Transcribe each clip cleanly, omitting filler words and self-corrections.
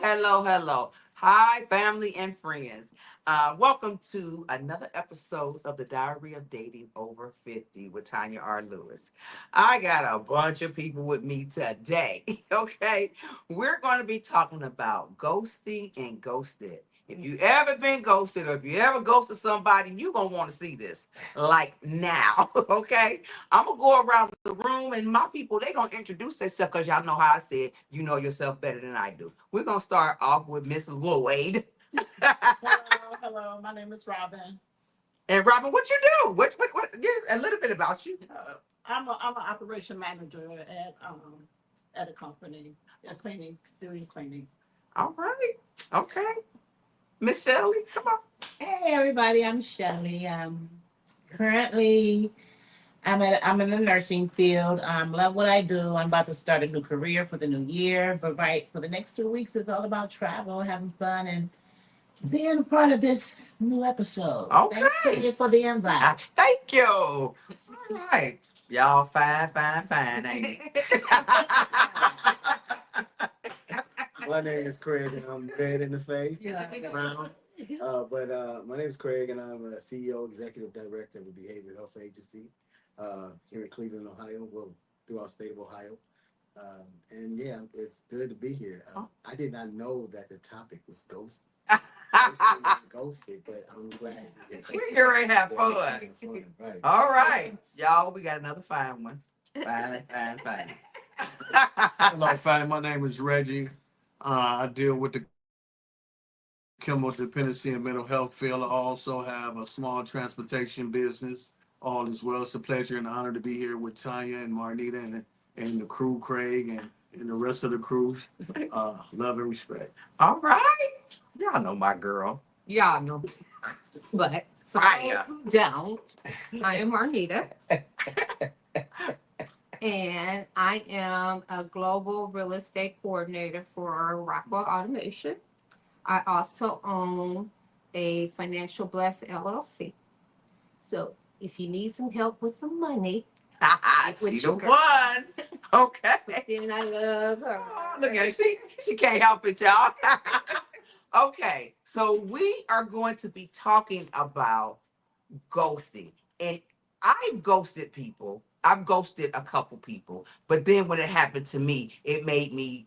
hello, hello. Hi, family and friends. Welcome to another episode of the Diary of Dating Over 50 with Tonya R. Lewis. I got a bunch of people with me today. Okay. We're going to be talking about ghosting and ghosted. If you ever been ghosted or if you ever ghosted somebody, you're going to want to see this like now. Okay. I'm going to go around the room and my people, they going to introduce themselves because y'all know how I said, you know yourself better than I do. We're going to start off with Miss Lloyd. Hello. My name is Robin. And Robin, what you do? What? Get a little bit about you. I'm an operation manager at a company, doing cleaning. All right. Okay. Miss Shelley, come on. Hey everybody, I'm Shelly. Currently I'm in the nursing field. Love what I do. I'm about to start a new career for the new year. But right for the next 2 weeks it's all about travel, having fun and being a part of this new episode. Okay. Thanks to you for the invite. Thank you. All right. Y'all fine, ain't it? My name is Craig, and I'm red in the face. Yeah. Brown. My name is Craig, and I'm a CEO, Executive Director of a Behavioral Health Agency here in Cleveland, Ohio. Well, throughout the state of Ohio. And yeah, it's good to be here. I did not know that the topic was ghosting. Ghosted, but I'm glad. We're ready to have fun. Right. All right. Y'all, we got another fine one. Fine. Hello, fam. My name is Reggie. I deal with the chemical dependency and mental health field. I also have a small transportation business. All is well. It's a pleasure and honor to be here with Tanya and Marnita and the crew, Craig, and the rest of the crew. Love and respect. All right. Y'all know my girl. Y'all know. But for those who don't, I am Marnita. And I am a global real estate coordinator for Rockwell Automation. I also own a Financial Bless LLC. So if you need some help with some money, She's the one. Okay. then I love her. Oh, look at her. She can't help it, y'all. Okay, so we are going to be talking about ghosting. And I've ghosted people. I've ghosted a couple people. But then when it happened to me, it kind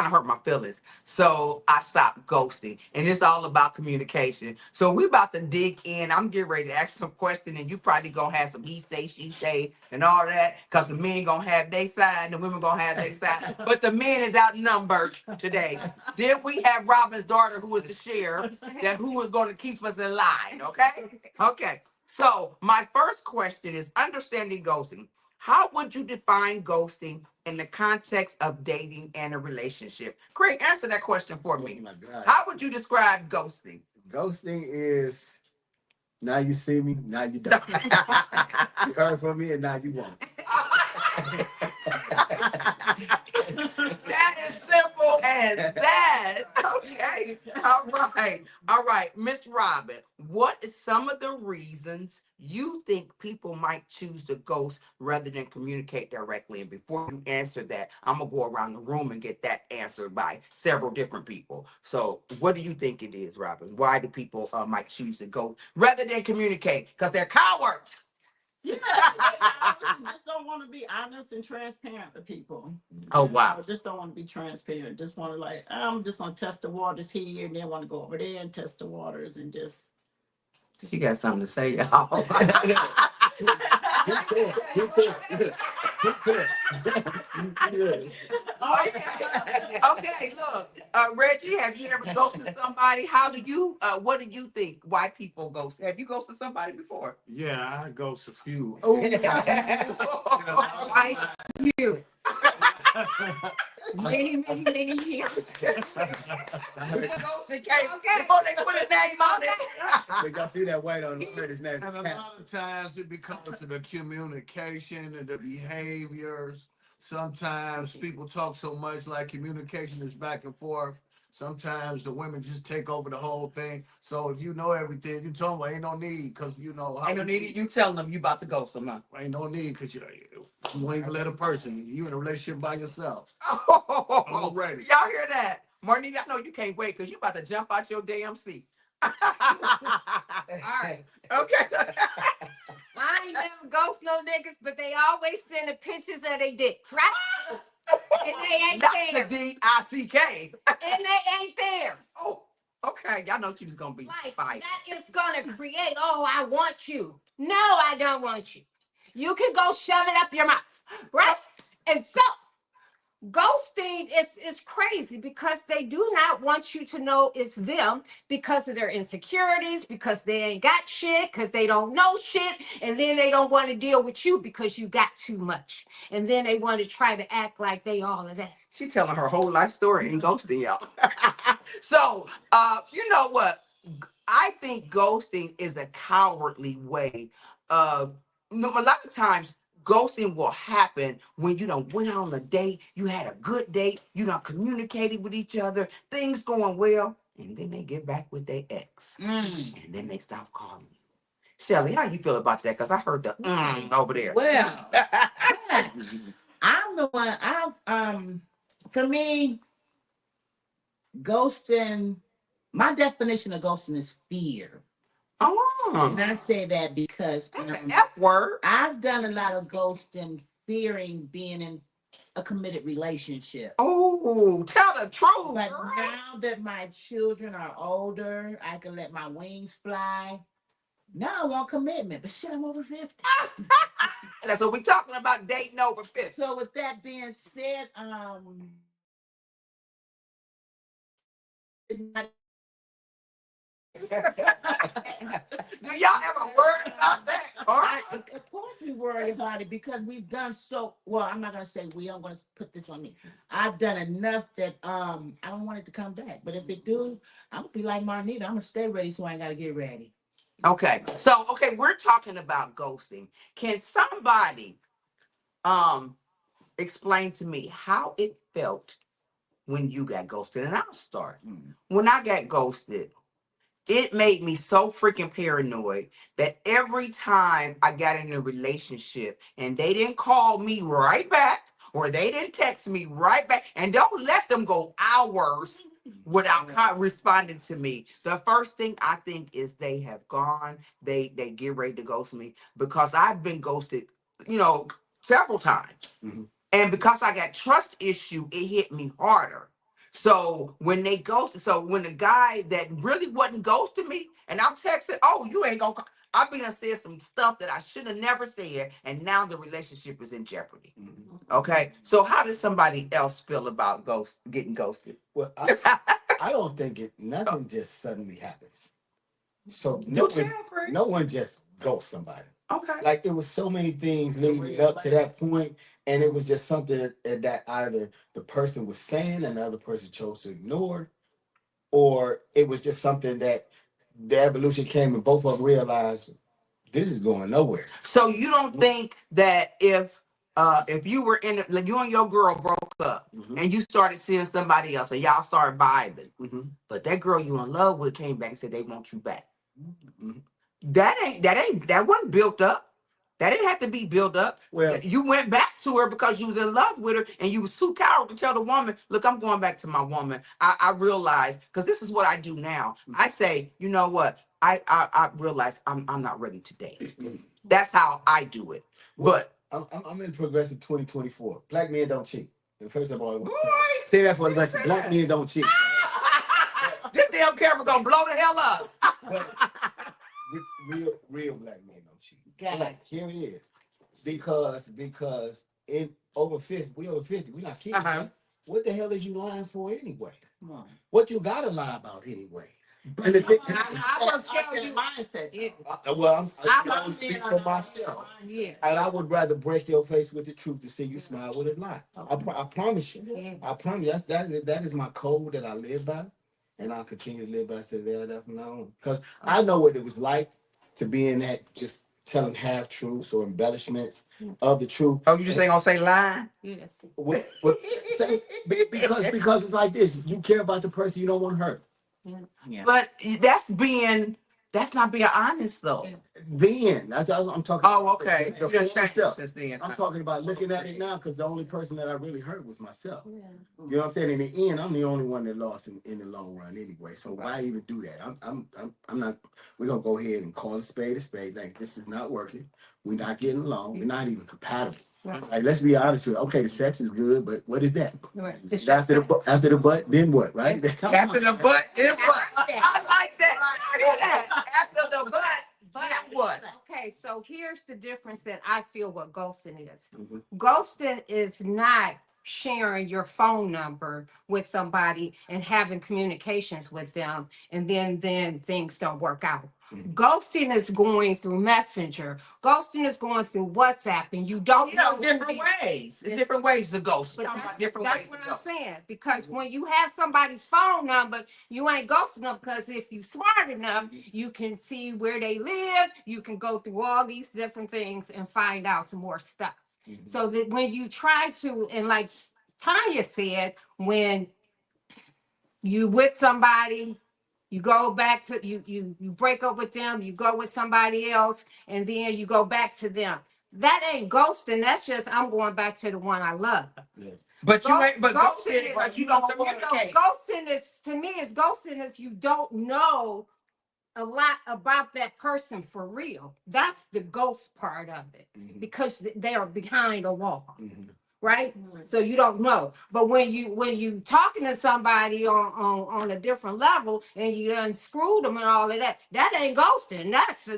of hurt my feelings. So I stopped ghosting. And it's all about communication. So we about to dig in. I'm getting ready to ask some questions, and you probably gonna have some he say, she say, and all that. Because the men gonna have their side and the women gonna have their side. But the men is outnumbered today. Then we have Robin's daughter, who is the sheriff, who is gonna keep us in line. Okay. So my first question is understanding ghosting. How would you define ghosting in the context of dating and a relationship? Craig, answer that question for me. Oh my God. How would you describe ghosting? Ghosting is now you see me, now you don't. You heard from me, and now you won't. That is simple as that. Okay. All right. Miss Robin, what is some of the reasons you think people might choose to ghost rather than communicate directly? And before you answer that, I'm going to go around the room and get that answered by several different people. So what do you think it is, Robin? Why do people might choose to ghost rather than communicate? Because they're cowards. Yeah, I just don't want to be honest and transparent to people. Oh, wow. I just don't want to be transparent. Just want to I'm just going to test the waters here and then want to go over there and test the waters and just. She got something to say, y'all. Okay, look, Reggie, have you ever ghosted somebody? What do you think? Why people ghost? Have you ghosted somebody before? Yeah, I ghost a few. Why you? Many years. Ghosted came before they put a name on it. They got see that white on his name. And a lot of times it becomes the communication and the behaviors. Sometimes people talk so much like communication is back and forth. Sometimes the women just take over the whole thing. So if you know everything, you tell them ain't no need because you know. Ain't no need you telling them you about to ghost them, huh? Ain't no need because you ain't even let a person. You in a relationship by yourself. Oh, Already. y'all hear that? Marnita, I know you can't wait because you about to jump out your damn seat. All right. Okay. I ain't never ghost no niggas, but they always sending pictures of their dicks, right? And they ain't Not theirs. the D-I-C-K. And they ain't theirs. Oh, okay. Y'all know she was going to be Like, fighting. that is gonna create, oh, I want you. No, I don't want you. You can go shove it up your mouth, right? And so, ghosting is crazy because they do not want you to know it's them because of their insecurities, because they ain't got shit, because they don't know shit, and then they don't want to deal with you because you got too much. And then they want to try to act like they all of that. She telling her whole life story and ghosting y'all. So, you know what? I think ghosting is a cowardly way of, a lot of times ghosting will happen when you done went on a date, you had a good date, you done communicated with each other, things going well, and then they get back with their ex. And then they stop calling you. Shelly, how you feel about that? Because I heard the over there. Well, I'm the one. For me, ghosting. My definition of ghosting is fear. And I say that because F word. I've done a lot of ghosting, fearing being in a committed relationship. Oh, tell the truth. But girl. now that my children are older, I can let my wings fly. Now I want commitment, but shit, I'm over 50. That's what we're talking about, dating over 50. So with that being said, it's not. Do y'all ever worry about that? Of course we worry about it because we've done so well. I'm not gonna say we. I'm gonna put this on me. I've done enough that I don't want it to come back. But if it do, I'm gonna be like Marnita. I'm gonna stay ready, so I ain't gotta get ready. Okay, so we're talking about ghosting. Can somebody explain to me how it felt when you got ghosted? And I'll start. When I got ghosted, it made me so freaking paranoid that every time I got in a relationship and they didn't call me right back or they didn't text me right back, and don't let them go hours without responding to me. The first thing I think is they have gone, they get ready to ghost me, because I've been ghosted, several times. Mhm. And because I got trust issue, it hit me harder. So when they ghosted, so when the guy that really wasn't ghosting me, and I'm texting, oh, you ain't gonna call. I've been said some stuff that I should have never said, and now the relationship is in jeopardy. Okay, so how does somebody else feel about getting ghosted? Well, I don't think nothing just suddenly happens. So Craig. no one just ghosts somebody. Okay. Like it was so many things leading up to that point, and it was just something that either the person was saying and the other person chose to ignore, or it was just something that the evolution came and both of them realized this is going nowhere. So you don't think that if you were like you and your girl broke up and you started seeing somebody else and y'all started vibing, but that girl you in love with came back and said they want you back. That wasn't built up. That didn't have to be built up. Well, You went back to her because you was in love with her and you was too coward to tell the woman, look, I'm going back to my woman. I realized, because this is what I do now. I say, you know what? I realize I'm not ready to date. That's how I do it. But I'm in progressive 2024. Black men don't cheat. And first of all, say that for the rest. Black men don't cheat. This damn camera gonna blow the hell up. But real black men don't cheat. Like, here it is. Because in over 50, we over 50, we not kidding. Right? What the hell is you lying for anyway? Come on. What you gotta lie about anyway? And the thing, I will tell you mindset. I'm speaking for myself. Yeah. And I would rather break your face with the truth to see you smile with a lie. I promise you. Yeah. I promise you. That is my code that I live by. And I'll continue to live by to the day I die from now on. Because I know what it was like to be in that just telling half truths or embellishments of the truth. Oh, you just ain't gonna say lie? Yes. Because it's like this. You care about the person you don't want to hurt. Yeah. But that's being That's not being honest though. Yeah. Then I'm talking. Oh, okay. The You done former changed self. since then. I'm talking about looking at it now because the only person that I really hurt was myself. Yeah. You know what I'm saying? In the end, I'm the only one that lost in the long run anyway. So why even do that? I'm not. We're gonna go ahead and call a spade a spade. Like this is not working. We're not getting along. We're not even compatible. Right. Like let's be honest with you. Okay, the sex is good, but what is that? Right. It's After just the butt, then what? Right? After the butt, then what? I like that. I hear that. After the butt, but then what? okay, so here's the difference that I feel what ghosting is. Mhm. Ghosting is not sharing your phone number with somebody and having communications with them and then things don't work out. Mhm. Ghosting is going through Messenger. Ghosting is going through WhatsApp and you don't You know, know different ways. There's different ways to ghost. but Talking that's, about different that's ways what to I'm ghost. saying. Because when you have somebody's phone number, you ain't ghosting them because if you smart enough, you can see where they live. You can go through all these different things and find out some more stuff. Mhm. So that when you try to, and like Tonya said, when you with somebody, you go back to you break up with them, you go with somebody else, and then you go back to them. That ain't ghosting. That's just I'm going back to the one I love. Yeah. But you ain't. But Ghosting ghosting is- because you don't So communicate. ghosting is to me is ghosting is you don't know a lot about that person for real. That's the ghost part of it Mhm. because they are behind a wall, Mhm. right? Mhm. So you don't know. But when you talking to somebody on a different level and you unscrew them and all of that, that ain't ghosting.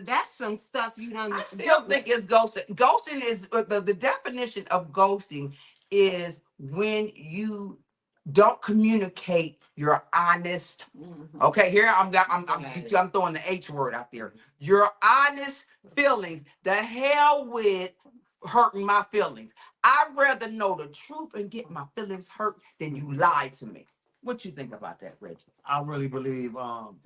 That's some stuff you done. I still think it's ghosting. Ghosting is the definition of ghosting is when you don't communicate your honest. Mhm. Okay, here I'm throwing the H word out there. Your honest feelings. The hell with hurting my feelings. I'd rather know the truth and get my feelings hurt than you lie to me. What you think about that, Reggie? I really believe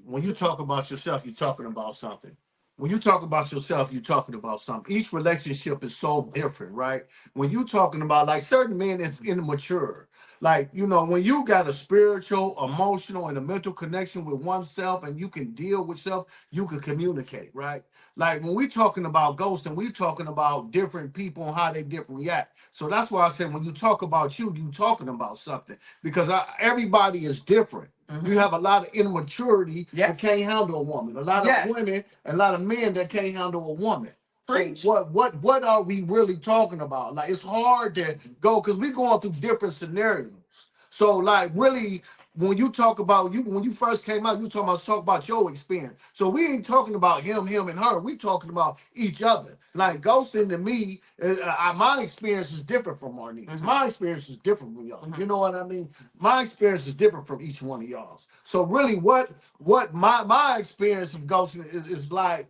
when you talk about yourself, you're talking about something. When you talk about yourself, you're talking about something. Each relationship is so different, right? When you talking about like certain men, it's immature. Like, you know, when you got a spiritual, emotional, and a mental connection with oneself and you can deal with self, you can communicate, right? Like when we talking about ghosting, we talking about different people and how they different react. So that's why I said when you talk about you talking about something because everybody is different. Mhm. You have a lot of immaturity Yes. that can't handle a woman. A lot Yes. of women, a lot of men that can't handle a woman. Preach. So what are we really talking about? Like it's hard to go because we're going through different scenarios. So like really, when you talk about you when you first came out, you talk about your experience. So we ain't talking about him, and her. We talking about each other. Like ghosting to me, my experience is different from Marnique's. Mhm. My experience is different from y'all. Mhm. You know what I mean? My experience is different from each one of y'all's. So really, what my experience of ghosting is like.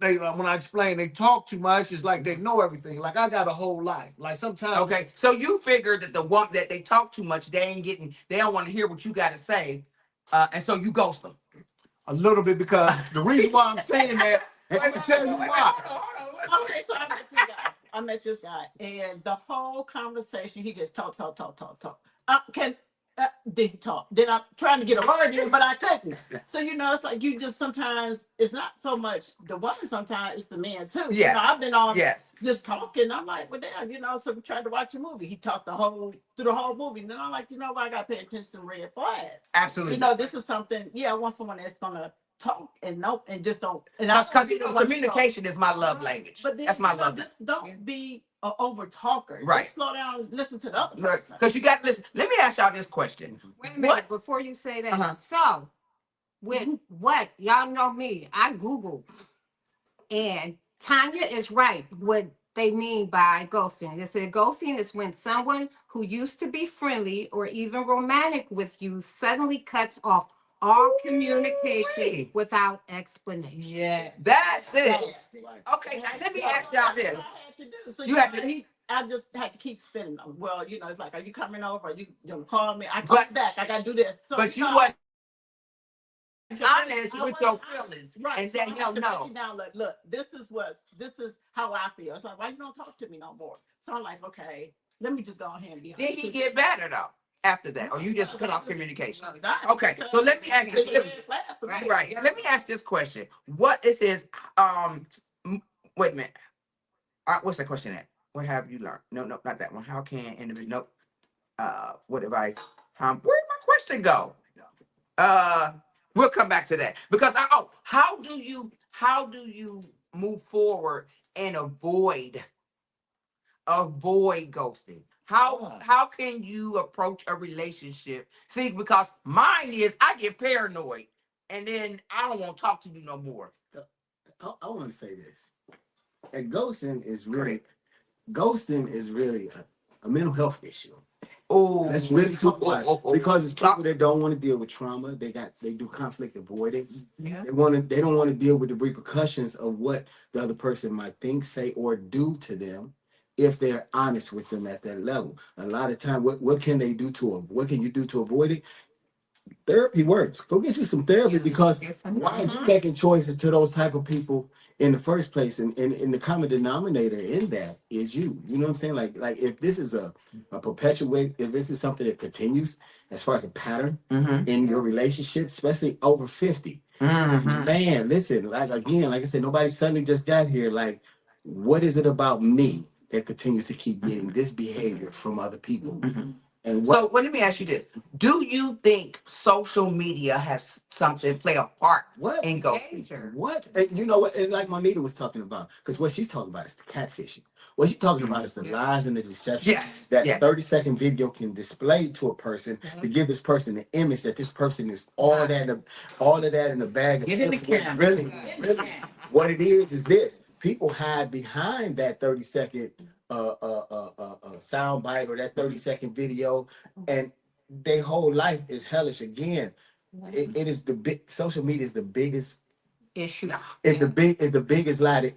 They when I explain, they talk too much. It's like they know everything. Like I got a whole life. Like sometimes. Okay, so you figure that the one that they talk too much, they don't want to hear what you got to say, and so you ghost them. A little bit because the reason why I'm saying that, and I'm gonna tell you why. Okay, so I met this guy, and the whole conversation, he just talk. Did he talk? Then I'm trying to get a word in, but I couldn't. So it's like you just sometimes it's not so much the woman, sometimes it's the man too. Yes. I've been on Yes. just talking. I'm like, well, damn, so we tried to watch a movie. He talked through the whole movie, and then I'm like, what, I got to pay attention to red flags. Absolutely. This is something. Yeah, I want someone that's gonna talk and know and just don't. And Because communication is my love language. But then, that's my love language. just don't be an over talker. Right. Just slow down and listen to the other person. Because you got to listen. Let me ask y'all this question. Wait a minute before you say that. Uh-huh. So, with what y'all know me, I Googled, and Tanya is right. What they mean by ghosting. They said ghosting is when someone who used to be friendly or even romantic with you suddenly cuts off all communication without explanation. Yeah. That's it. Right. Okay, now let me ask y'all this. That's what I had to do. So You had to- I just had to keep spinning them. Well, it's like, are you coming over? Are you gonna call me? I But- call back. I gotta do this. So, But you wasn't honest I with wasn't your honest. feelings Right. and So let I had him to know. break it down, like, look, this is how I feel. It's like, why you don't talk to me no more? So I'm like, okay, let me just go ahead and be honest. Did he get better though? after that, or you just cut off communication? Not Okay, so let me ask because you. it's a red flag for me. Right. Let me ask this question. What this is? Wait a minute. What's the question at? What have you learned? No, no, not that one. How can individual? Nope. What advice? Where'd my question go? Uh, we'll come back to that because how do you move forward and avoid ghosting? How can you approach a relationship? See, because mine is I get paranoid and then I don't want to talk to you no more. So, I want to say this. And ghosting is really a mental health issue. Oh, That's really too much because it's people that don't want to deal with trauma. They do conflict avoidance. Yeah. They don't want to deal with the repercussions of what the other person might think, say, or do to them if they're honest with them at that level. A lot of time, what can they do what can you do to avoid it? Therapy works. Go get you some therapy because why are you making choices to those type of people in the first place? And the common denominator in that is you. You know what I'm saying? Like if this is a perpetuate, if this is something that continues as far as a pattern in your relationship, especially over 50. Man, listen, like again, like I said, nobody suddenly just got here. Like, what is it about me that continues to keep getting this behavior from other people? And so let me ask you this. Do you think social media has something play a part in ghosting? What? And you know what? And like Monita was talking about, because what she's talking about is the catfishing. What she's talking about is the lies and the deception that 30-second video can display to a person to give this person the image that this person is all of that in a bag of chips. Really, what it is this. People hide behind that 30-second sound bite or that 30-second video, and their whole life is hellish. Again, it is the big social media is the biggest issue. it's the biggest lie that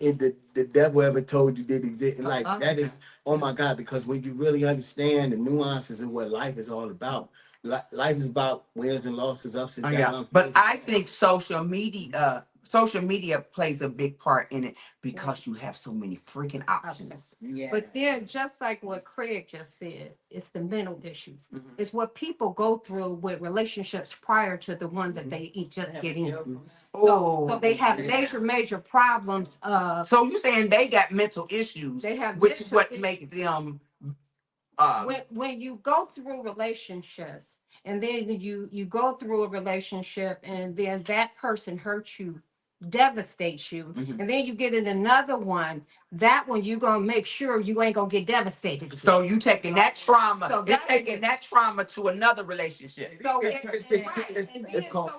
the devil ever told you did exist. And like that is, oh my God, because when you really understand the nuances of what life is all about, life is about wins and losses, ups and downs. But I think social media plays a big part in it because you have so many freaking options. Yeah. But then, just like what Craig just said, it's the mental issues. It's what people go through with relationships prior to the one that they just get in. So they have major problems. So you saying they got mental issues, They have which is mental what issues. make them. When you go through relationships and then you go through a relationship and then that person hurts you, devastates you, and then you get in another one, that one you're gonna make sure you ain't gonna get devastated again. So you taking that trauma, it's taking that trauma to another relationship. So it's called.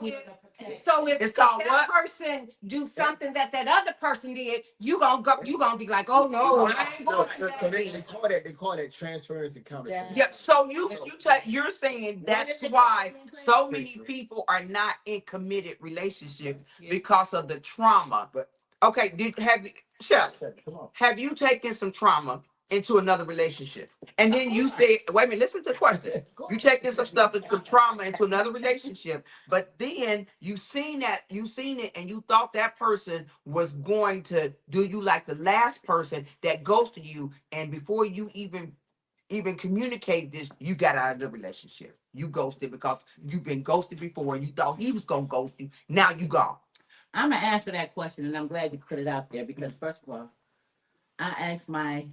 So if It's called that what? person do something that other person did, you gonna be like, oh no, I ain't going to So that. they call that transference and counterference. Yeah. So you're saying that's why so many people are not in committed relationships because of the trauma. But okay, have you taken some trauma into another relationship? And then you say, wait a minute, listen to the question. You taking some stuff and some trauma into another relationship, but then you seen it, and you thought that person was going to do you like the last person that ghosted you, and before you even communicate this, you got out of the relationship. You ghosted because you've been ghosted before and you thought he was gonna ghost you. Now you gone. I'm gonna answer that question, and I'm glad you put it out there because first of all, I asked my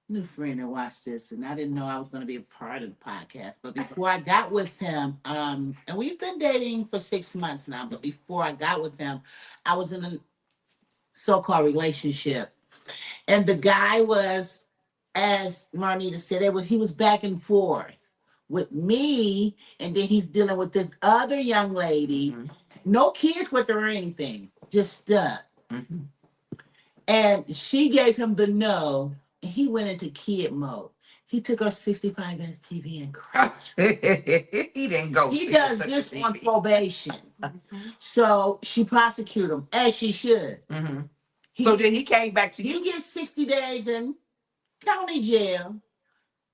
new friend to watch this, and I didn't know I was gonna be a part of the podcast. But before I got with him, and we've been dating for 6 months now. But before I got with him, I was in a so-called relationship, and the guy was, as Marnita said, he was back and forth with me, and then he's dealing with this other young lady. No kids with her or anything, just stuck. And she gave him the no, and he went into kid mode. He took her 65-inch TV and crashed. He didn't go. He does this on probation. So she prosecuted him, as she should. So then he came back to you. You get 60 days in county jail.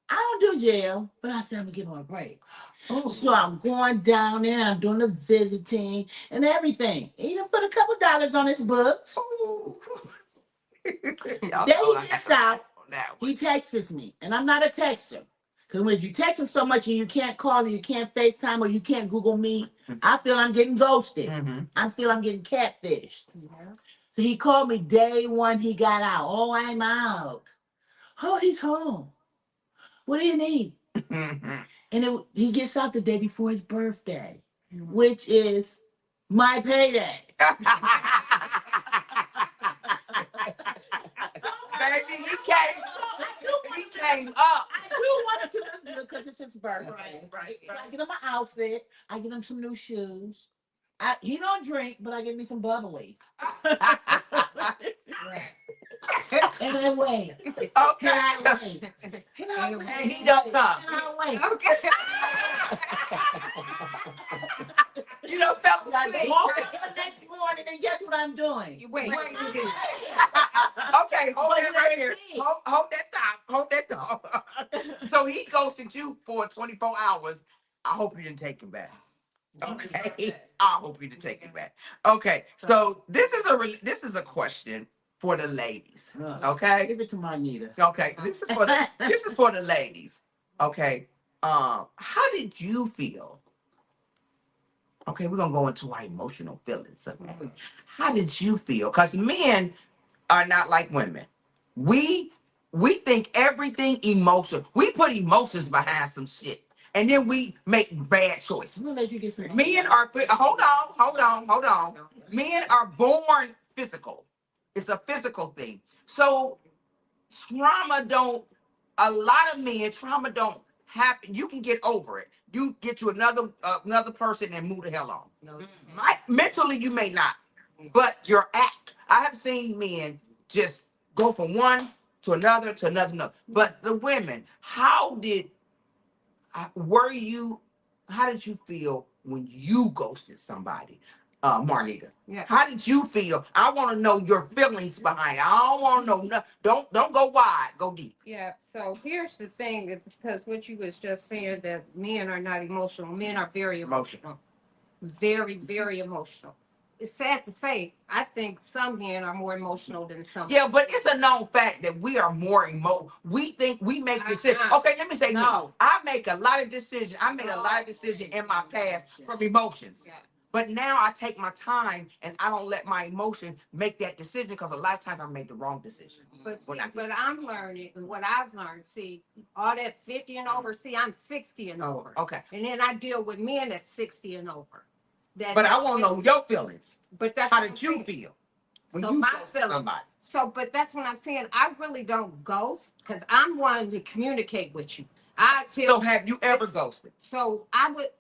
I don't do jail, but I said I'm gonna give him a break. So I'm going down there, I'm doing the visiting and everything. He done put a couple dollars on his books. Then he gets out. He texts me, and I'm not a texter Because when you texting so much and you can't call and you can't FaceTime or you can't Google Meet, I feel I'm getting ghosted. I feel I'm getting catfished. Yeah. So he called me day one he got out. Oh, I'm out. Oh, he's home. What do you need? And he gets out the day before his birthday, which is my payday. Baby, he came up. I do want him to look good because it's his birthday. Right. So I get him an outfit. I get him some new shoes. He don't drink, but I get me some bubbly. And I wait. Okay. And I wait. And he don't come. And I wait. Okay. You done fell I asleep. woke up the next morning and guess what I'm doing? You wait. Wait a minute. Okay, hold that right here. Hold that thought. Hold that thought. So he ghosted you for 24 hours. I hope you didn't take him back. Okay. I hope you didn't take him back. Okay. So this is a question for the ladies. Okay. Give it to Marnita. Okay. This is for the ladies. Okay. How did you feel? Okay, we're gonna go into our emotional feelings. Okay. How did you feel? Because men are not like women. We think everything emotional. We put emotions behind some shit, and then we make bad choices. Men are hold on. Men are born physical. It's a physical thing. So trauma don't. A lot of men trauma don't happen. You can get over it. You get to another person and move the hell on. Mentally, you may not, but your act. I have seen men just go from one to another to another. But the women, how did you feel when you ghosted somebody, Marnita? Yeah. How did you feel? I want to know your feelings behind it. I don't want to know. Don't go wide. Go deep. Yeah, so here's the thing, because what you was just saying, that men are not emotional. Men are very emotional. Very, very emotional. It's sad to say, I think some men are more emotional than some. Yeah, but it's a known fact that we are more emotional. We think we make decisions. Okay, let me say No. me. I make a lot of decisions. I made a lot of decisions in my past from emotions. Yeah. But now I take my time and I don't let my emotion make that decision, because a lot of times I made the wrong decision. But I'm learning, and what I've learned, see, all that 50 and over, see, I'm 60 and over. Okay. And then I deal with men that's 60 and over. But I want to know your feelings. But that's how did you feel when so you my ghosted feelings. somebody? So, but that's what I'm saying. I really don't ghost because I'm wanting to communicate with you. So have you ever ghosted? So I would.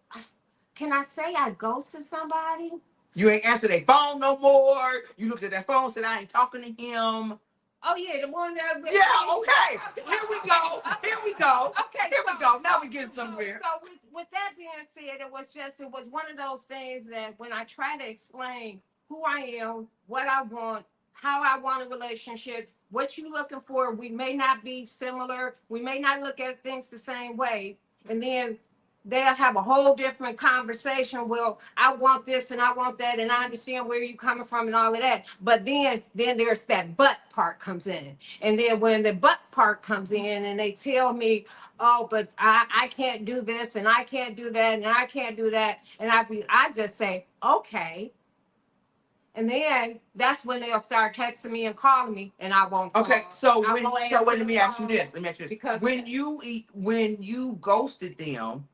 Can I say I ghosted somebody? You ain't answered their phone no more. You looked at that phone, said I ain't talking to him. Oh yeah, the one that. Yeah. Okay. Here we go. Here we go. Okay. Here we go. Now we get somewhere. So with that being said, it was one of those things that when I try to explain who I am, what I want, how I want a relationship, what you looking for, we may not be similar. We may not look at things the same way, and then they'll have a whole different conversation. Well, I want this and I want that, and I understand where you're coming from and all of that. But then there's that but part comes in. And then when the but part comes in and they tell me, oh, but I can't do this and I can't do that and I can't do that. And I just say, okay. And then that's when they'll start texting me and calling me, and I won't. Okay, let me ask you this. Because when you ghosted them,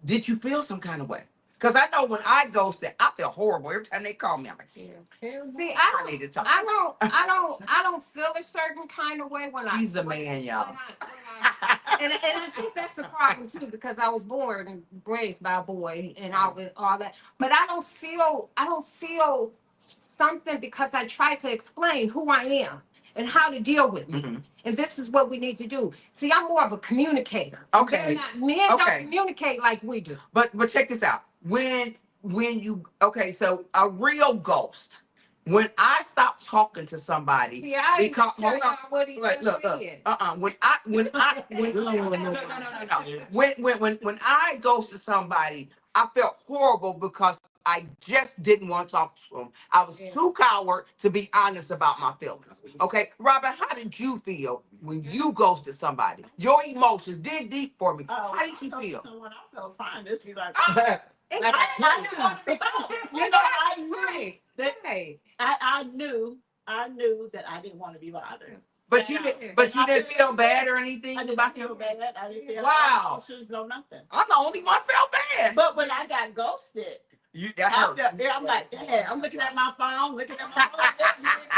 did you feel some kind of way? Because I know when I ghosted, I feel horrible every time they call me. I'm like, damn. See, I need to talk. I don't feel a certain kind of way when She's a man, y'all. And I think that's the problem too, because I was born and raised by a boy and all that. But I don't feel something, because I try to explain who I am and how to deal with me. And this is what we need to do. See, I'm more of a communicator. Okay. Men don't communicate like we do. But check this out. So a real ghost. When I stop talking to somebody, see, I because hold on, what he look, said. when I ghost to somebody, I felt horrible because I just didn't want to talk to him. I was too coward to be honest about my feelings. Okay, Robin, how did you feel when you ghosted somebody? Your emotions dig deep for me. Oh, How did you I feel? Someone I felt fine. This be like, Ah, like I didn't want to be bothered. You know, I knew that Right. I knew that I didn't want to be bothered. but you didn't feel bad or anything I didn't about feel him? bad. I didn't feel Wow. emotions, no nothing. I'm the only one felt bad. But when I got ghosted, That hurt. yeah, I'm like, yeah, I'm looking at my phone, looking at my phone,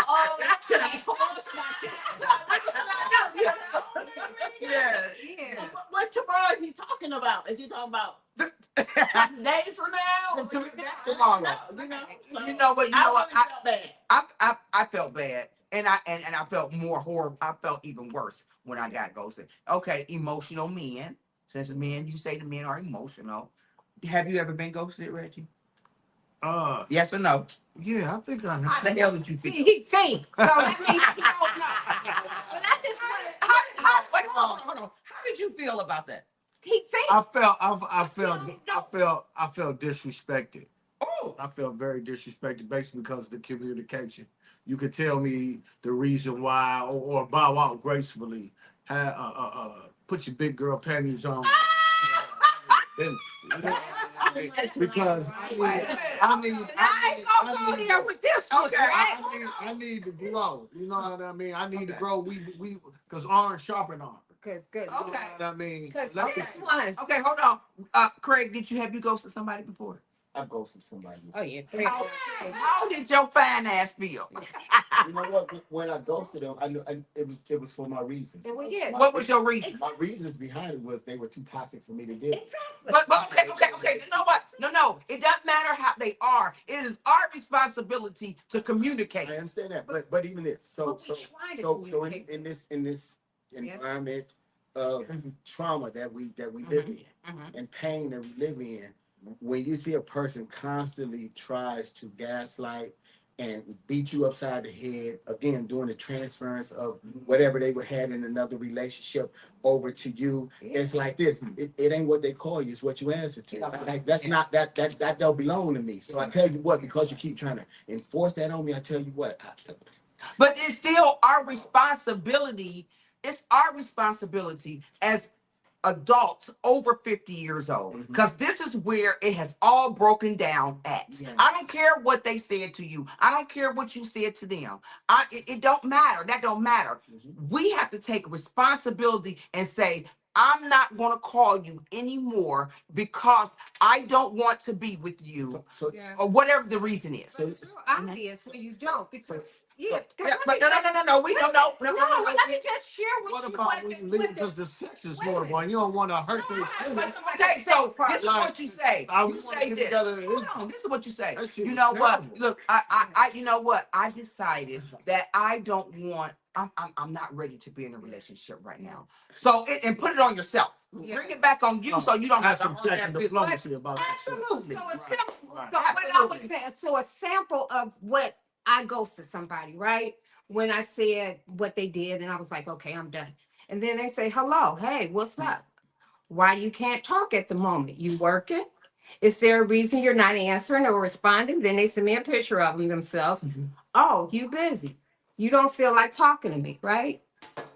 oh, should I call? Should I text? You know? Yeah. Yeah. So what tomorrow is he talking about? Is he talking about days from now? Tomorrow. No, you know. So You know what? You I know what? really felt bad. I felt bad, and I felt more horrible. I felt even worse when I got ghosted. Okay, emotional men. Since men, you say the men are emotional. Have you ever been ghosted, Reggie? Yes or no? Yeah, I think I How know. the hell did you See, feel? he thinks. So that means he don't know. But I just want Wait, hold on. How did you feel about that? he thinks. I felt disrespected. Oh, I felt very disrespected basically because of the communication. You could tell me the reason why or bow out gracefully. Put your big girl panties on. Because wait a minute. I ain't gonna go there with this one, Okay. right? I need to grow. You know what I mean? I need to grow. We because iron sharpen iron. Good. Okay. You know what I mean? Because Let this the- one. Okay, hold on. Craig, have you ghosted somebody before? I've ghosted somebody. Oh yeah. How did your fine ass feel? You know what? When I ghosted them, I knew it was for my reasons. Well, yeah. What was your reason? My reasons behind it was they were too toxic for me to deal with. Exactly. But okay. You know what? No. It doesn't matter how they are. It is our responsibility to communicate. I understand that, but even this, so But we try to so communicate. in this Yeah. environment of trauma that we live in Mhm. and pain that we live in, when you see a person constantly tries to gaslight and beat you upside the head, again doing the transference of whatever they would had in another relationship over to you, it's like this. It ain't what they call you, it's what you answer to. Like that's not that don't belong to me. So I tell you what, because you keep trying to enforce that on me, I tell you what. But it's still our responsibility. It's our responsibility as adults over 50 years old, because this is where it has all broken down at. I don't care what they said to you. I don't care what you said to them. It don't matter. That don't matter. We have to take responsibility and say, I'm not going to call you anymore because I don't want to be with you, Yeah. or whatever the reason is. But it's real obvious when you don't, because Yeah, but no. We don't know. No, let me just share with What you about when you leave because the sex is horrible and you don't want to hurt their feelings? Okay, so this is what you say. I You wanna say get this. together. Hold on, this is what you say. That shit You was know what? terrible. Look, I you know what? I decided that I don't want. I'm not ready to be in a relationship right now. So and put it on yourself. Yeah. Bring it back on you, so you don't Have have some to earn check and that business. diplomacy about that. Absolutely. So a Right, sample, right. so what I was Absolutely. saying, so a sample of what I ghosted somebody, right? When I said what they did, and I was like, okay, I'm done. And then they say, hello, hey, what's up? Why you can't talk at the moment? You working? Is there a reason you're not answering or responding? Then they send me a picture of them themselves. Oh, you busy. You don't feel like talking to me, right?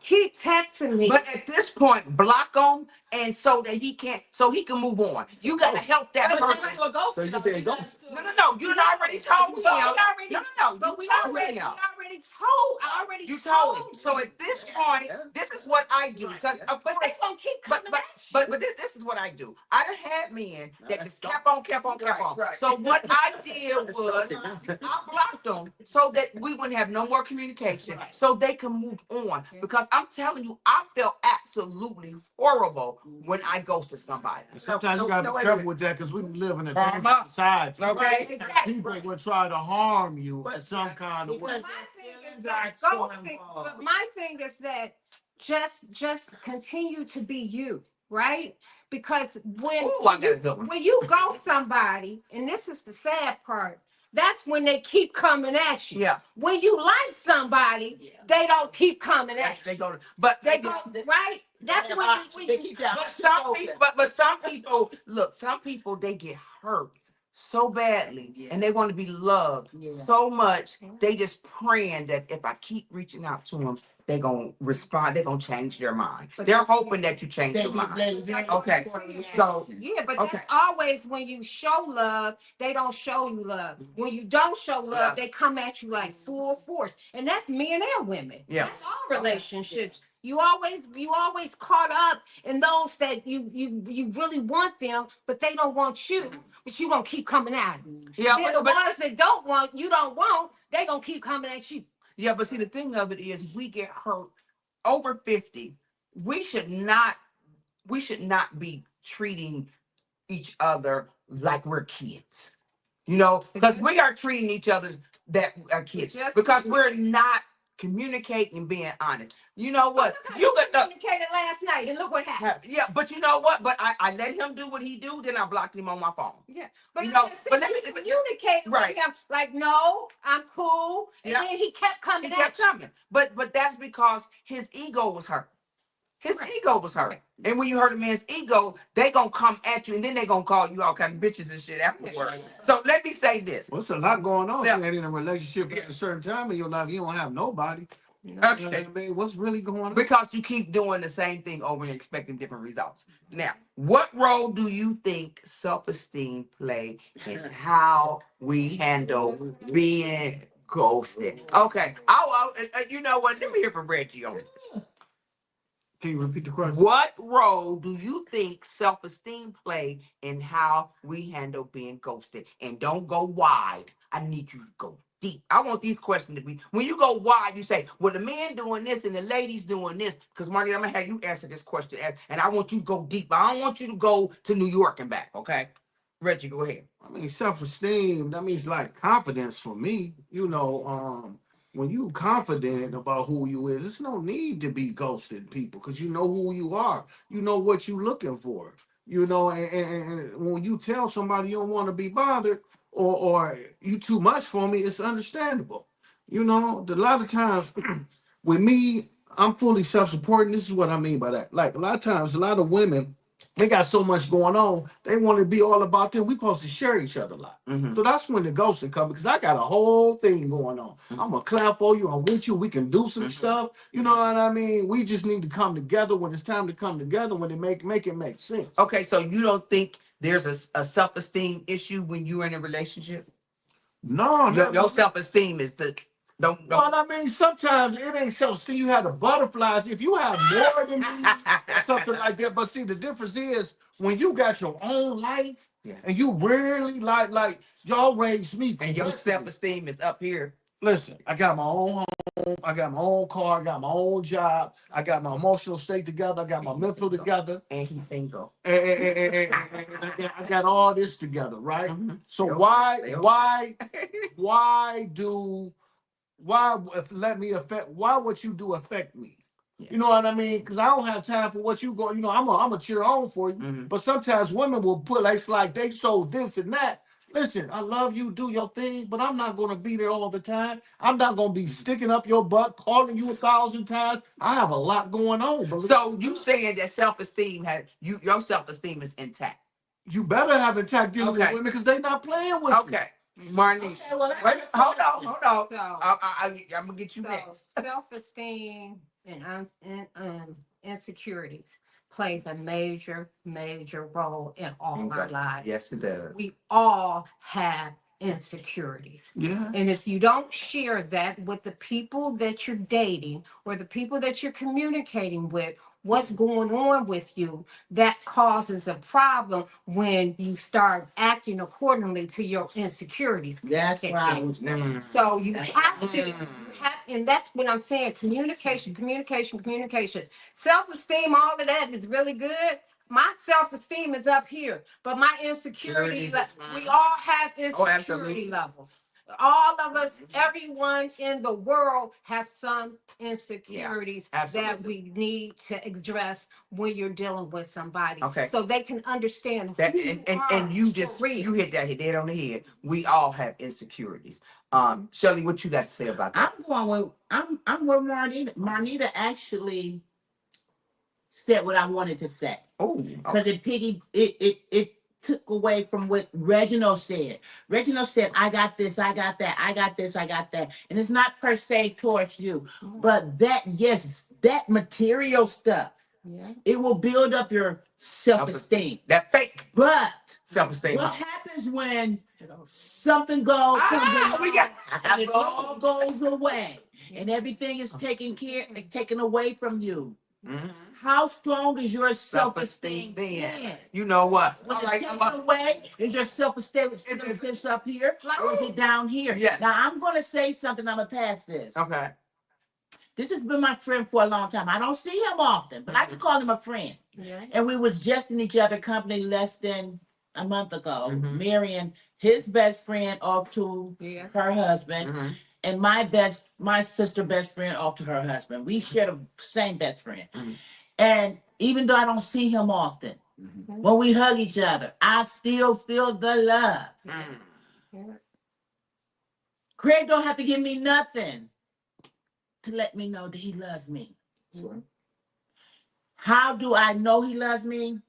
Keep texting me. But at this point, block him, and so that he can't, so he can move on. You gotta help that But person. that's what ghost. So you saying ghost? No. You done already told him. But You we told already, him. I already You told told him. So at this point, this is what I do. Because of But course, they gonna keep but coming but at you. but this is what I do. I done had men that just That's kept on. Right. So what I did was I blocked them so that we wouldn't have no more communication, Right. so they can move on. Because I'm telling you, I felt absolutely horrible when I ghosted somebody. Sometimes you gotta be careful with that because we live in a Karma. dangerous society. Okay. Exactly. People will try to harm you in some kind of way. But my thing is that ghosting. But my thing is that just continue to be you, right? Because Ooh, I got a good one. when you ghost somebody, and this is the sad part, that's when they keep coming at you. Yeah. When you like somebody, they don't keep coming at you. They go to, but They go right. That's when They you keep that. But some people, look, some people they get hurt so badly, Yeah. and they want to be loved Yeah. so much. They just praying that if I keep reaching out to them, they gonna respond. They gonna change their mind. But They're that's- hoping that you change your Thank you, mind. lady. Very Okay, important. so Yeah, but Okay. that's always when you show love, they don't show you love. When you don't show love, Yeah. they come at you like full force. And that's men and women. Yeah. That's all relationships. You always caught up in those that you really want them, but they don't want you. But you gonna keep coming at them. yeah, Then the but ones that don't want you don't want, they gonna keep coming at you. yeah, but see, the thing of it is, we get hurt over 50. We should not. We should not be treating each other like we're kids. You know, because we are treating each other that are kids Just- because we're not communicating and being honest. You know what? Look how You got the communicated last night, and look what happened. yeah, but you know what? But I let him do what he do, then I blocked him on my phone. Yeah, but You you know, know, but let me- communicated right. with him like, no, I'm cool, and Yeah. then he kept He coming kept at you. coming. But that's because his ego was hurt. His Right. ego was hurt. Right. And when you hurt a man's ego, they gonna come at you and then they gonna call you all kind of bitches and shit afterward. So let me say this. What's a lot going on? Yeah. If you ain't in a relationship at a certain time in your life, you don't have nobody. You know what Okay. I mean? What's really going on? Because you keep doing the same thing over and expecting different results. Now, what role do you think self-esteem play in how we handle being ghosted? Okay, you know what? Let me hear from Reggie on this. Can you repeat the question? What role do you think self-esteem play in how we handle being ghosted? And don't go wide. I need you to go deep. I want these questions to be, when you go wide, you say, well, the man doing this and the lady's doing this. Because, Marty, I'm going to have you answer this question. And I want you to go deep. I don't want you to go to New York and back, okay? Reggie, go ahead. I mean, self-esteem, that means like confidence for me. You know, when you confident about who you is, there's no need to be ghosting people because you know who you are. You know what you're looking for. You know, and when you tell somebody you don't want to be bothered or you too much for me, it's understandable. You know, a lot of times with me, I'm fully self-supporting. This is what I mean by that. Like a lot of times, a lot of women, they got so much going on. They want to be all about them. We supposed to share each other a lot. Mhm. So that's when the ghosting come because I got a whole thing going on. I'm gonna clap for you. I'm with you. We can do some stuff. You know what I mean? We just need to come together when it's time to come together. When it make it make sense. Okay, so you don't think there's a self-esteem issue when you're in a relationship? No, Your self-esteem is the don't. Well, I mean, sometimes it ain't self-esteem. You have the butterflies. If you have more than me, or something like that. But see, the difference is when you got your own life, Yeah. and you really like y'all raised me, And your correctly. self-esteem is up here. Listen, I got my own home, I got my own car, I got my own job, I got my emotional state together, I got my mental together, And he's single. and I got all this together, right? Mhm. So Yep. why let me affect? Why what you do affect me? Yeah. You know what I mean? Because I don't have time for what you go. You know, I'm a cheer on for you. Mhm. But sometimes women will put like they show this and that. Listen, I love you, do your thing, but I'm not gonna be there all the time. I'm not gonna be sticking up your butt, calling you 1,000 times. I have a lot going on, bro. So you saying that self-esteem your self-esteem is intact? You better have intact dealing with Okay. women because they not playing with you. Okay, Marnice. Okay, well, Wait, hold on. So, I'm gonna get you next. self-esteem and insecurities plays a major role in all our lives. Yes, it does. We all have insecurities. Yeah. And if you don't share that with the people that you're dating or the people that you're communicating with, what's going on with you, that causes a problem when you start acting accordingly to your insecurities. That's what I was doing. Mm. So you have to, and that's what I'm saying, communication. Self-esteem, all of that is really good. My self-esteem is up here, but my insecurity, we all have insecurity absolutely. levels. All of us, everyone in the world has some insecurities that absolutely. we need to address when you're dealing with somebody. Okay. So they can understand That who you are and you for just real. you hit that hit on the head. We all have insecurities. Shirley, what you got to say about that? I'm with Marnita. Marnita actually said what I wanted to say. Oh, Because it took away from what Reginald said. Reginald said, I got this, I got that, I got this, I got that. And it's not per se towards you, but that, yes, that material stuff, Yeah. it will build up your self-esteem. That fake But self-esteem. what happens when something goes, We got and it all goes away, and everything is taken away from you? Mhm. How strong is your Self-esteem self-esteem then. then? You know what? When I'm it's like, taken away, is your self-esteem still up here, or is it down here? Yes. Now I'm going to say something. I'm gonna pass this. okay. This has been my friend for a long time. I don't see him often, but I can call him a friend. Yeah. And we was just in each other company less than a month ago, Mhm. marrying his best friend off to Yeah. her husband, Mhm. and my sister best friend off to her husband. We share the same best friend. Mhm. And even though I don't see him often, when we hug each other, I still feel the love. Mm. Yeah. Craig don't have to give me nothing to let me know that he loves me. Mhm. How do I know he loves me?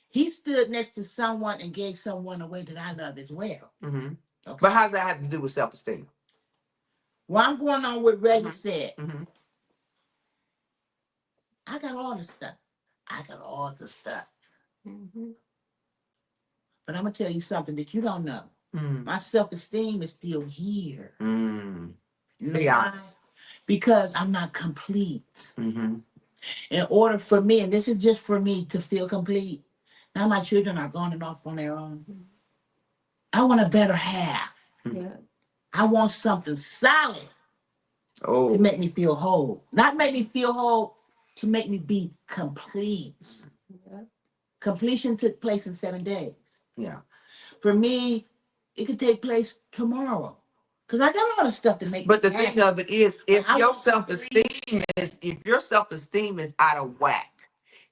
He stood next to someone and gave someone away that I love as well. Mhm. Okay. But how does that have to do with self-esteem? Well, I'm going on what Reggie said. Mm-hmm. I got all the stuff. I got all the stuff. Mhm. But I'm going to tell you something that you don't know. Mm. My self-esteem is still here. Mm. You know Be why? honest. Because I'm not complete. Mm-hmm. In order for me, and this is just for me to feel complete, now my children are going off on their own. I want a better half. Yeah. I want something solid to Oh. make me feel whole. Not make me feel whole, to make me be complete. Yeah. Completion took place in 7 days. Yeah. For me, it could take place tomorrow. Because I got a lot of stuff to make But me the happy. thing of it is, if I your want some self-esteem is out of whack,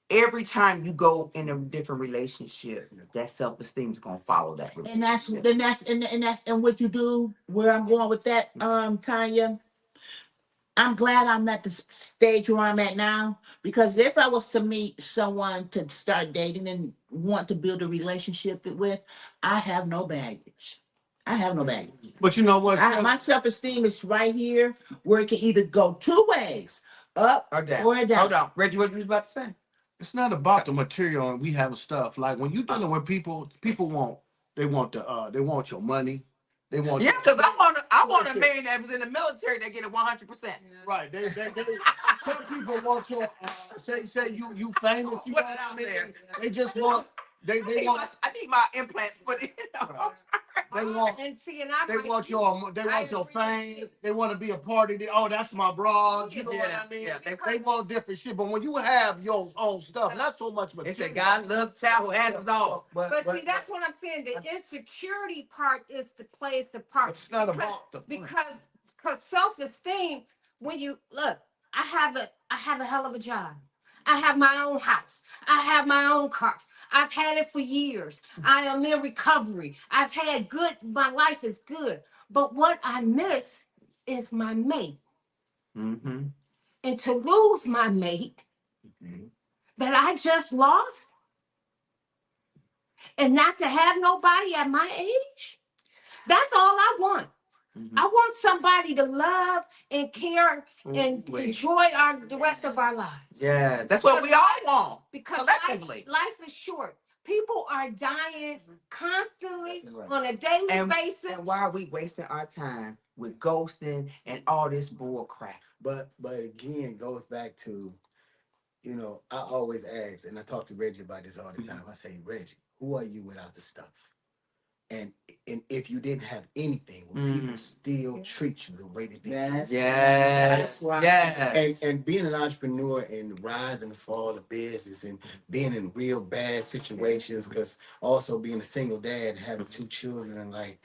every time you go in a different relationship, that self-esteem is gonna follow that relationship. And what you do, where I'm going with that, Tonya, I'm glad I'm at the stage where I'm at now, because if I was to meet someone to start dating and want to build a relationship with, I have no baggage. I have no baggage. But you know what? My self-esteem is right here, where it can either go two ways, up Or down. or down. Hold on, Reggie, what you was about to say? It's not about the material and we having stuff. Like when you dealing with people, they want your money. They want Yeah, because I want a Listen. man that was in the military that get it 100%. Right. They some people want your say you famous, you know Put what it I out mean? there. They just want they want I need my implants put in. they want And see, and I they like want you. your I fame. agree with you. They want to be a part of it. Oh, that's my broad. You know what I mean? Yeah, They want different shit. But when you have your own stuff, not so much They material. said God loves child who has his own. But see, that's what I'm saying. The insecurity part is the plays the part. It's not about the money. Because self-esteem, when you look, I have a hell of a job. I have my own house. I have my own car. I've had it for years. I am in recovery. My life is good. But what I miss is my mate. Mm-hmm. And to lose my mate that I just lost, and not to have nobody at my age, that's all I want. Mm-hmm. I want somebody to love and care and enjoy the rest of our lives. Yeah, that's what we all want. Because collectively. life is short. People are dying constantly on a daily basis. And why are we wasting our time with ghosting and all this bull crap? But again, it goes back to, I always ask, and I talk to Reggie about this all the time. I say, Reggie, who are you without the stuff? And if you didn't have anything, would people still treat you the way that they do? Yes. Yes. And being an entrepreneur and rise and fall of business and being in real bad situations, because also being a single dad, having 2 children, and like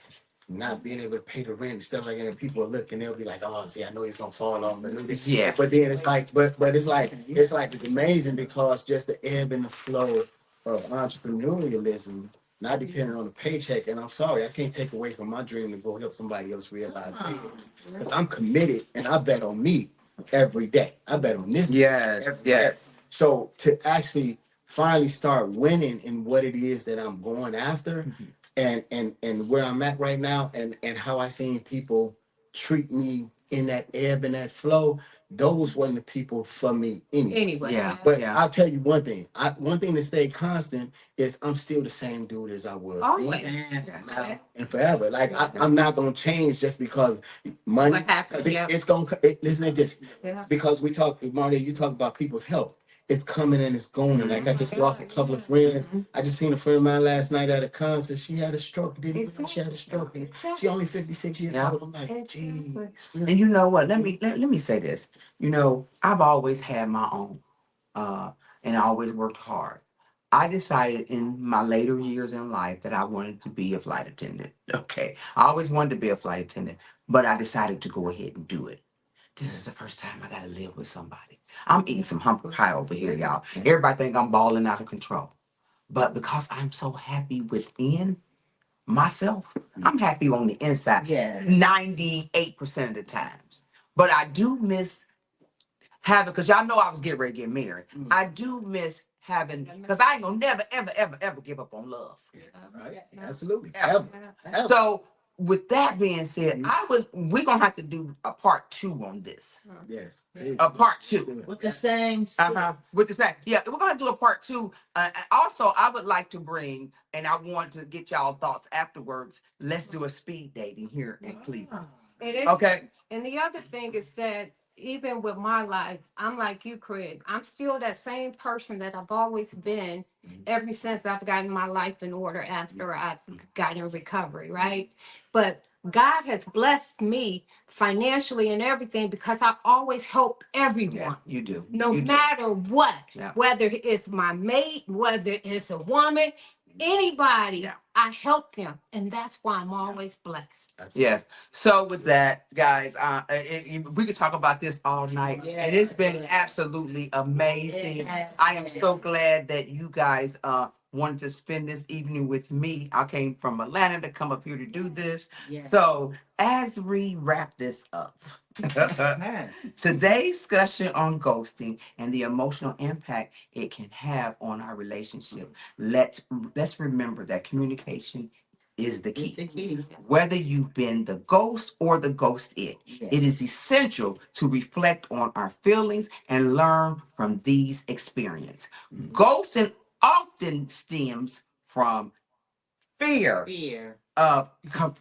not being able to pay the rent and stuff like that, and people are looking, they'll be like, "Oh, see, I know he's gonna fall off." Yeah. But then it's like, it's amazing, because just the ebb and the flow of entrepreneurialism, not depending on the paycheck. And I'm sorry, I can't take away from my dream to go help somebody else realize theirs, because I'm committed and I bet on me every day. I bet on this. Yes. every Yes. day. So to actually finally start winning in what it is that I'm going after, and where I'm at right now, and how I seen people treat me in that ebb and that flow, those weren't the people for me anyway. Anyway. Yeah. But Yeah. I'll tell you one thing. One thing that stayed constant is I'm still the same dude as I was Oh, then yeah. now and forever. Like I'm not gonna change just because money. What happened? 'Cause Yeah. it's gonna. Listen to this. Yeah. Because we talk, Marty, you talk about people's health. It's coming and it's going. Like I just lost a couple of friends. I just seen a friend of mine last night at a concert. She had a stroke. Didn't even know she had a stroke. And she only 56 years Yeah. old. I'm like, Exactly. geez. And you know what? Let me say this. You know, I've always had my own, uh, and I always worked hard. I decided in my later years in life that I wanted to be a flight attendant. Okay, I always wanted to be a flight attendant, but I decided to go ahead and do it. This is the first time I got to live with somebody. I'm eating some humble pie over here, y'all. Everybody think I'm balling out of control, but because I'm so happy within myself, I'm happy on the inside. Yeah. 98% of the times. But I do miss having, because y'all know I was getting ready to get married. I do miss having, because I ain't gonna never, ever, ever, ever give up on love. Right? Absolutely. Ever. Ever. So with that being said, we're gonna have to do a part 2 on this. Yes. A part 2. With the same With the same, yeah, we're gonna do a part 2. And also, I would like to bring, and I want to get y'all thoughts afterwards. Let's do a speed dating here in Cleveland. It is. Okay. And the other thing is that even with my life, I'm like you, Craig. I'm still that same person that I've always been ever since I've gotten my life in order after I've gotten recovery, right? But God has blessed me financially and everything because I always help everyone. Yeah, you do. No You do. matter what, Yeah. whether it's my mate, whether it's a woman, anybody, Yeah. I help them. And that's why I'm always blessed. Yes. So with that, guys, we could talk about this all night, and it's been absolutely amazing. I am so glad that you guys wanted to spend this evening with me. I came from Atlanta to come up here to do this. So as we wrap this up, today's discussion on ghosting and the emotional impact it can have on our relationship. Let's remember that communication is the It's the key. key. Whether you've been the ghost or the ghosted, it is essential to reflect on our feelings and learn from these experiences. Ghosting often stems from fear Fear. of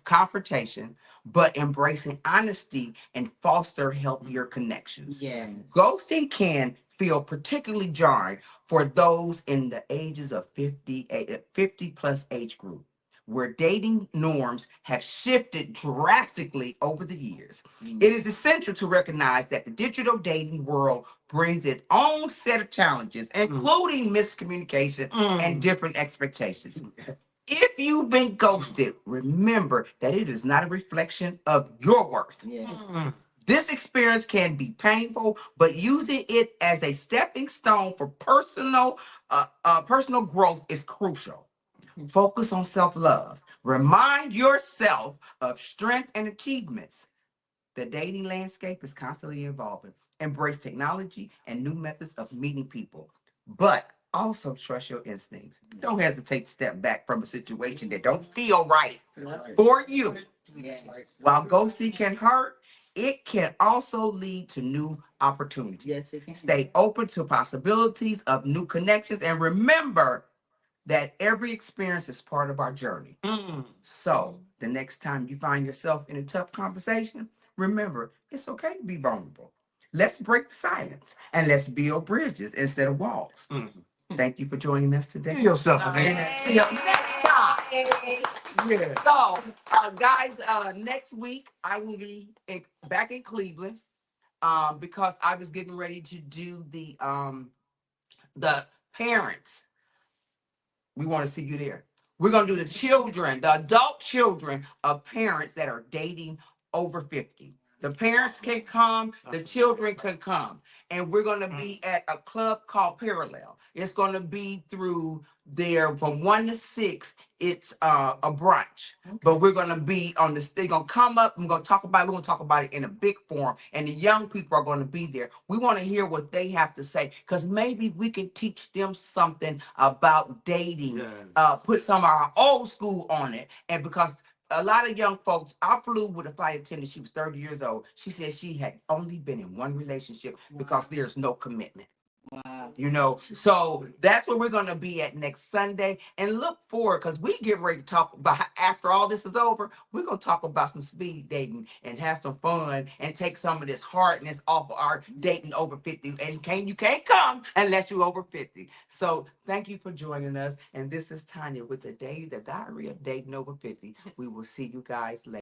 confrontation, but embracing honesty and foster healthier connections. Yes. Ghosting can feel particularly jarring for those in the ages of 50 plus age group, where dating norms have shifted drastically over the years. It is essential to recognize that the digital dating world brings its own set of challenges, including miscommunication and different expectations. If you've been ghosted, remember that it is not a reflection of your worth. Yeah. This experience can be painful, but using it as a stepping stone for personal growth is crucial. Focus on self-love. Remind yourself of strength and achievements. The dating landscape is constantly evolving. Embrace technology and new methods of meeting people, but also trust your instincts. Don't hesitate to step back from a situation that don't feel right for you. Yes. While ghosting can hurt, it can also lead to new opportunities. Yes, it can. Stay open to possibilities of new connections and remember that every experience is part of our journey. So the next time you find yourself in a tough conversation, remember it's okay to be vulnerable. Let's break the silence and let's build bridges instead of walls. Thank you for joining us today. Give yourself a hand. And until next time. Yeah. So, guys, next week I will be back in Cleveland because I was getting ready to do the parents. We want to see you there. We're gonna do the children, the adult children of parents that are dating over 50. The parents can come, the children can come. And we're gonna be at a club called Parallel. It's gonna be through there from 1 to 6. It's a brunch. But we're gonna be on this, they're gonna come up, we're gonna talk about it in a big forum, and the young people are gonna be there. We wanna hear what they have to say, because maybe we can teach them something about dating, Yes. put some of our old school on it. And because a lot of young folks, I flew with a flight attendant, she was 30 years old. She said she had only been in one relationship because there's no commitment. Wow. You know, so that's where we're gonna be at next Sunday, and look forward, because we get ready to talk about, after all this is over, we're gonna talk about some speed dating and have some fun and take some of this hardness off of our dating over 50. And you can't come unless you're over 50. So thank you for joining us. And this is Tonya with the Diary of Dating Over 50. We will see you guys later.